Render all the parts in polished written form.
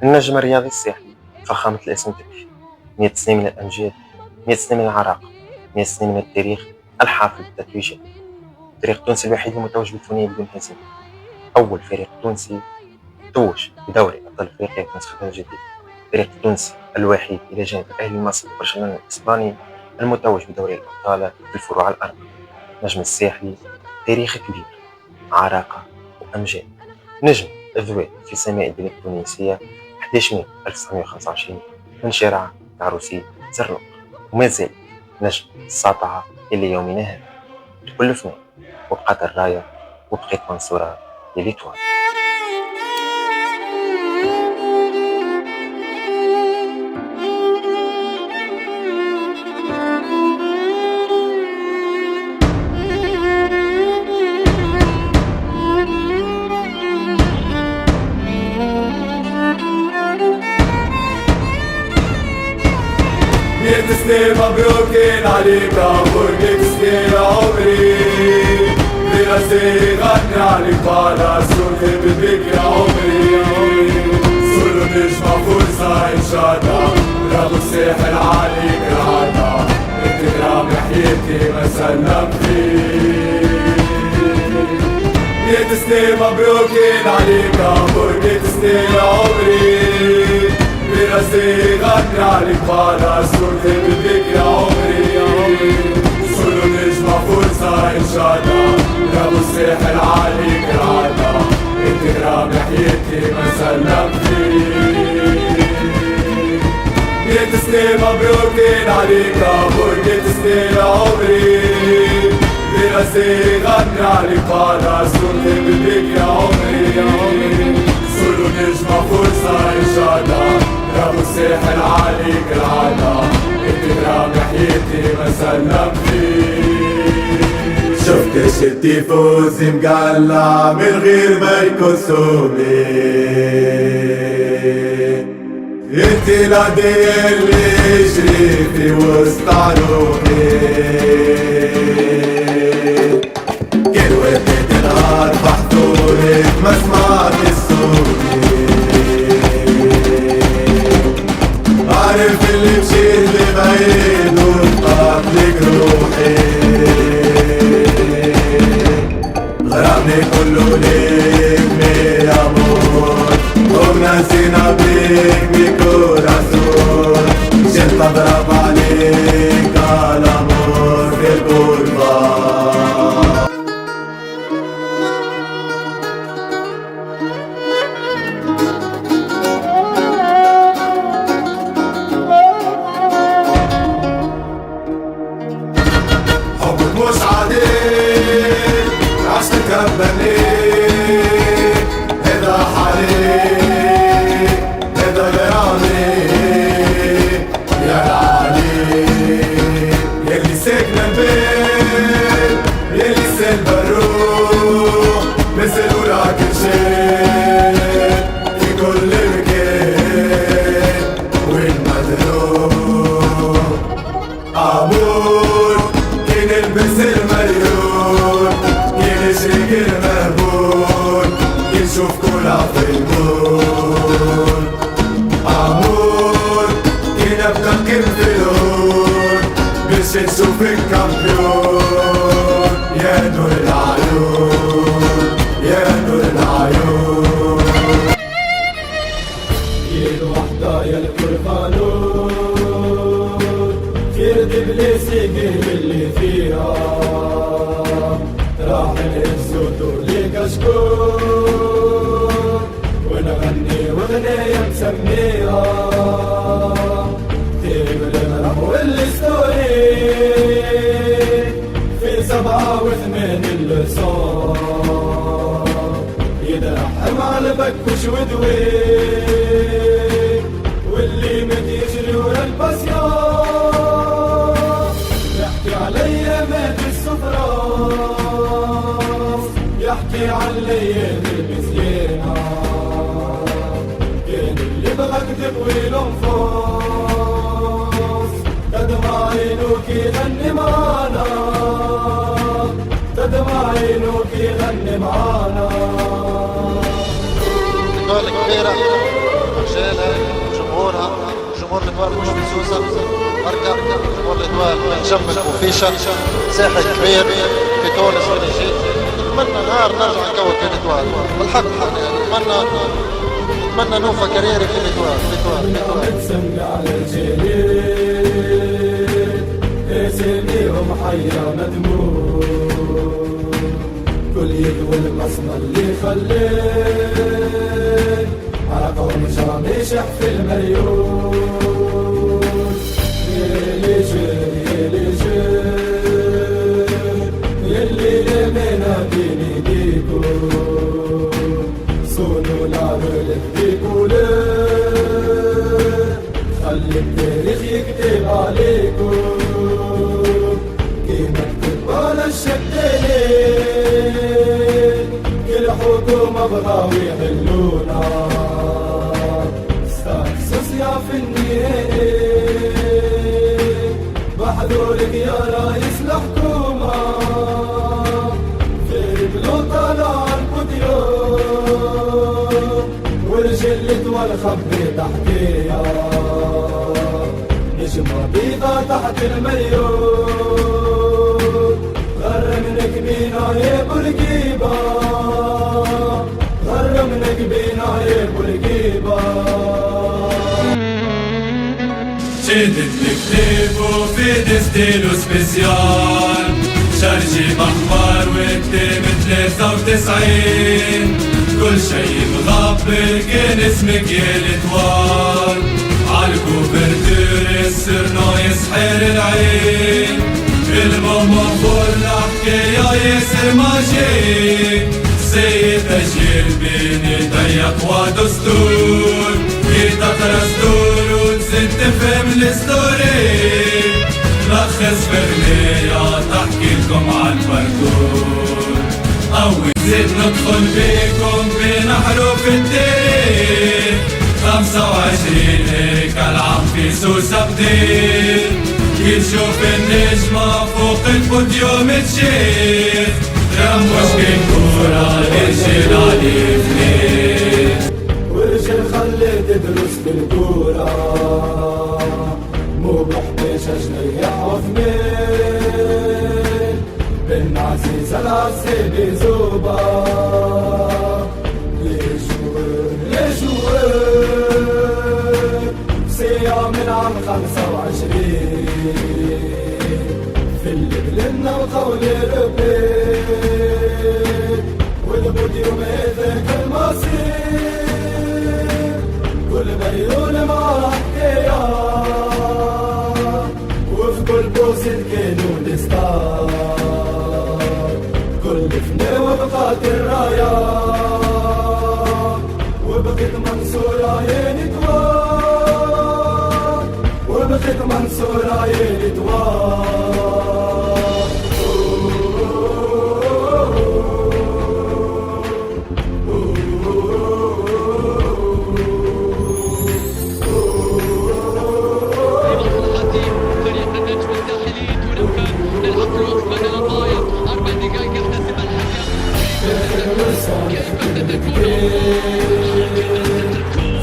النجم الرياضي الساحلي، فخامة الاسم تكفي. 100 سنة من الأمجاد، 100 سنة من العراقة، 100 سنة من التاريخ الحافل بالتتويجات. الفريق التونسي الوحيد المتوج بالثنائي بدون هزيمة، أول فريق تونسي توج بدوري أبطال أفريقيا في نسختها الجديدة. الفريق التونسي الوحيد إلى جانب الأهلي المصري وبرشلونة الإسباني المتوج بدوري الأبطال في الفروع الأربعة. نجم الساحلي، تاريخ كبير، عراقة وأمجاد. نجم الذوات في سماء البلاد التونسية 11 مايو 1925 من شارع العروسي زرنوق، وما زال نجم الساطعة إلى يومنا هذا. الكل فنان، وبقات الراية وبقيت منصورة لليتوال. مية سنين مبروكين عليك عمر 100 سنين عمري براسي غني عليك على صوتي بديك يا عمري صورة نجمة فرصة إن شاء الله رغم الساحل عليك العطا انت كرام حياتي ما سلم فيك 100 سنين مبروكين عليك عمر 100 سنين عمري براسي غني عليك على صورتي بديك يا عمري صورة نجمة فرصة إن شاء الله رغم الساحل عليك العطا انت كرام حياتي ما سلم فيك 100 سنين مبروكين عليك عمر 100 سنين عمري براسي غني عليك على صورتي بديك يا عمري صورة نجمة فرصة إن شاء الله رغم الساحل عليك العطا انت كرام حياتي ما سلم فيك شفت التيفوزي مقلع من غير ما يكون سومي انت العدي اللي يجري في وسط عروقي كل وقت النهار بحضورك ما سمعت الصوتي عارف اللي مشيت لبعيد وانقطعت لك روحي غرامني كله ليك مي امور وناسينا بيك بكوراسون جيت اضرب عليك على امور في الغربة مش عادي عشتك ربني هذا حالي هذا غرامي يا العالي يلي ساكن البيت يلي سال بالروح مثل ولا كل شيء في كل مكان وين ما تروح امور نلبس المليون يشرق المهبول يشوف كل عطيبون عمود نبتكر في لون باش نشوف الكامبيون يا نور العيون يا نور العيون يد وحدة يا الكل قانون كيرد بليسي قلب اللي فيها راح الاسود وليك اشكور ونغني واغنية مسميها تجيب المرح والستوري في 7 و8 اللصان يدرحم على بكوش ودوي واللي مد يجري ورا الباسيون يحكي عليا مات السفراس يحكي عن ليالي المزيانة كان اللي بغى كذب والانفاس تدمع عينوك يغني معانا تدمع عينوك يغني معانا بطولة كبيرة جمهورها، جمهور الإتوال مش في سوسة، أركب جمهور الإتوال من جنبك وفيشة ساحل كبير في تونس من جديد. نتمنى نهار نرجع نكون في الإتوال بالحق، يعني نتمنى نوفى كاريري في الإتوال. نتسمى على الجليد اسميهم حيا مدموم، كل يد والمصنع اللي خليت على قوم جامشح في المليون. يلي جير يلي جير يلي لمنا بيني ديكو صونوا العمل بديكو خلي التاريخ يكتب عليكو كيما كتب على الشتالين. كل حكومة بغاو يحلونا ستاكسوس يا في النهاية بحضورك يا رئيس الحكومة في بلوطة البوديوم ورجلت والخبي تحتيها نجمة بيضة تحت المليون. غرمنك بينا يا بورقيبة غرمنك بينا يا بورقيبة. شدت الكتاب وفي ستيلو سبيسيال شارجي محمر والتيم 93 كل شي مغبر كان اسمك يا الاتوال عالكوفرتور السرنو يسحر العين الماما فول حكاية ياسر ماجيك سيد تشير بيني ضيق ودستور يتطرس دور وتزيد تفهم الستوري لخص بغنية تحكي لكم عالباركور أول زيد ندخل بيكم بين حروف التاريخ 25 هيك العام في سوسة بديل يشوف النجمة فوق البوديوم تشيخ رموش كين كورة الرجال عليه فليل ورجل خلي تدرس بالكورة مو بحبيش أجنيح وثمين بن عزيز العسيبي زوبا ليش سيا من عام 25 في اللي بلنا وقول ربي والبوديوم هذاك المصير كل مليون مع حكاية وفي كل بوزن كانوا الستار كل فنا وبقات الراية وبقيت منصورة يا نتوار وبقيت منصورة يا نتوار.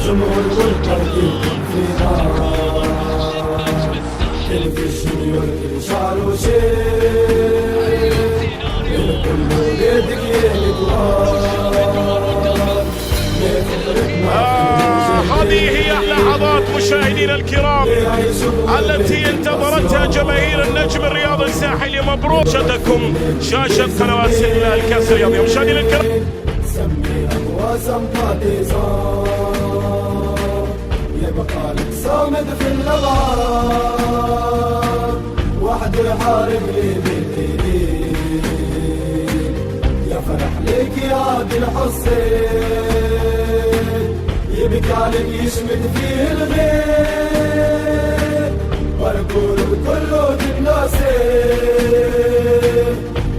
جمهور والقلب فينا تلفزيون يركب شعره شيء الكل يدك هذه هي لحظات مشاهدينا الكرام التي انتظرتها جماهير النجم الرياضي الساحلي. مبروك شاشتكم شاشة قنوات الكاس الرياضي. مشاهدينا الكرام سميها مواسم بارتيزان يبقى لك صامد في اللغات وحده يحارب لي بالدين يا فرح ليك يا عادل حسين يبكي عليك يشمت فيه الغير باركور كله تبلاسي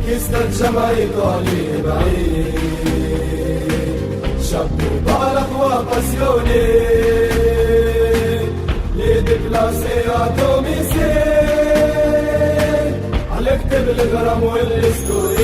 كيسنا الجمعي طالي بعيد شابو بالك وباسيوني لي دبلاسي اتوميسي عليك تبل الغرام والستوري